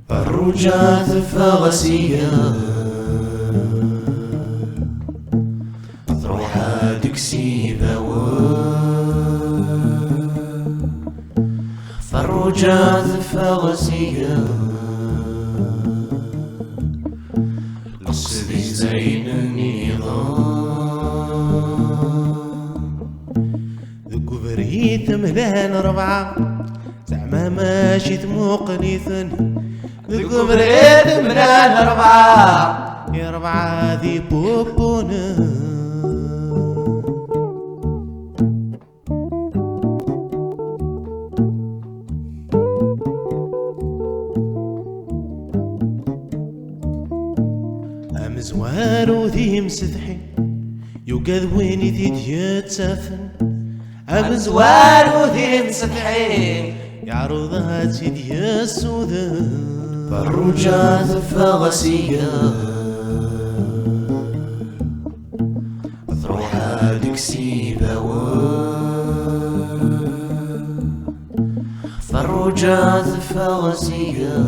فروجات فغسية تروح دكسيبة فروجات فغسية لصدي زين النظام ذكو بريت ملان ربعة زعما ماشي تموقنيثن ذكو بريت ملان ربعة يا ربعة ذي بوبونا أمزوار وذي مسدحي يوقذ ويني ذي ديتسافن أمزوار وذي مسدحي يعرضها سيدي السودان فروجات فغسية تروح دكسيبة فروجات فغسية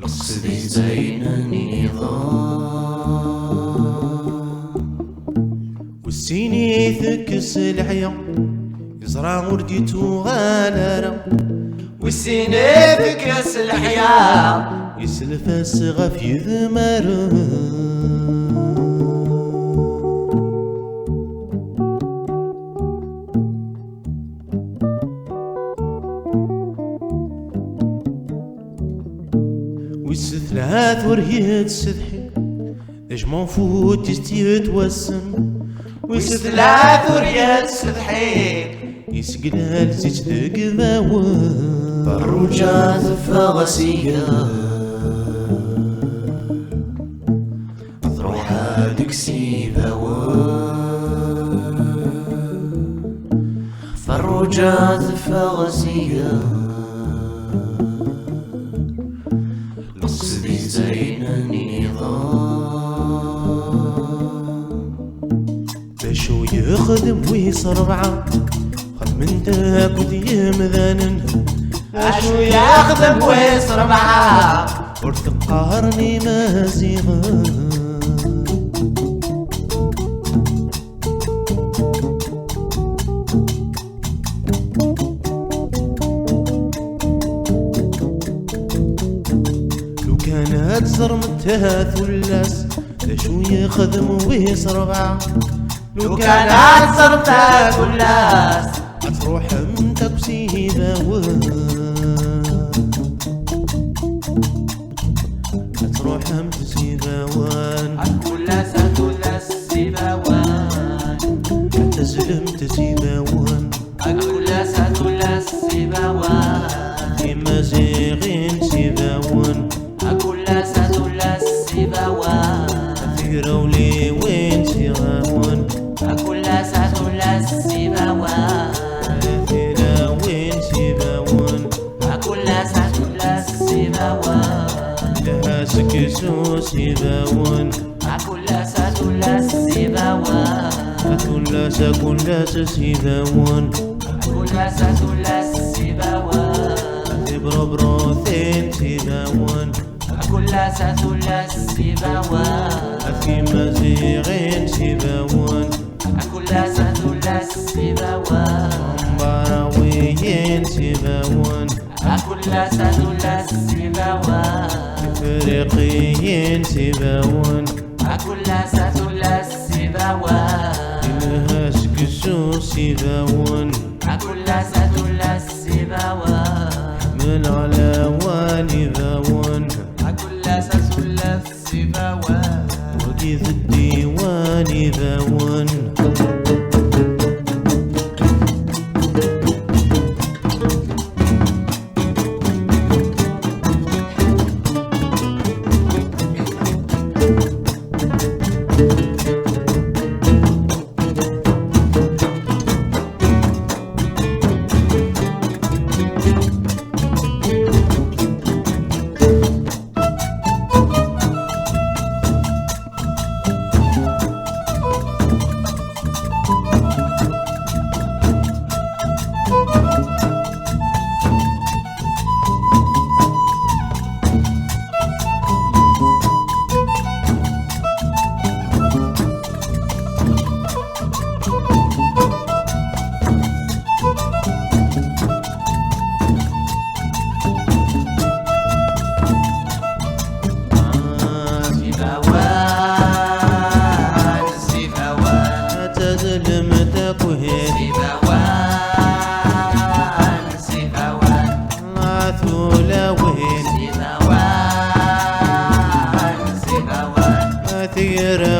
لصدي زين النظام والسيني ثكس العيا يزرع ورديتو غالرا والسيني بكس الحياة يسلف الصغف يذمر والثلاث ورهيت سدحي اجمع فوت تستيت وسم والثلاث وريات سدحي يسقلها لسجد قذاوان فروجات فغسية تروح دكسيبة فروجات فغسية لصدي زين النظام باشو يخدم ويصربعه من داك ودي مذانن اشو يخدم ويصر معاه ورتقارني مازيغا لو كانت زرمتها ثلاث اشو يخدم ويصربعه لو كانت صرتها كلاس تروح امتك وسيبا تروح امت سيبا وان كلاس كلاس سيباوان تزلمت سيبا وان كلاس كلاس سيباوان كيما زيغين سيبا وان كلاس كلاس سيباوان تيرولي وين سيغاوان كلاس كلاس سيباوان وين سيباوان كلاس كلاس سيباوان لها سكسو سيباوان كلاس كلاس سيباوان كلاس كلاس سيباوان كلاس كلاس سيباوان تبربروثين سيباوان كلاس كلاس سيباوان كيما زيغين سيباوان كلاس كلاس سيباوان براويين سيباوان كلاس كلاس سيباوان فريقيين سيباوان كلاس كلاس سيباوان إلها سكسو سيباوان كلاس كلاس سيباوان من علوان ذاوان كلاس كلاس سيباوان وقيث الديوان ذاوان تظلم تكوهن سيبوان سيبوان عثولا وهن سيبوان سيبوان أثيرا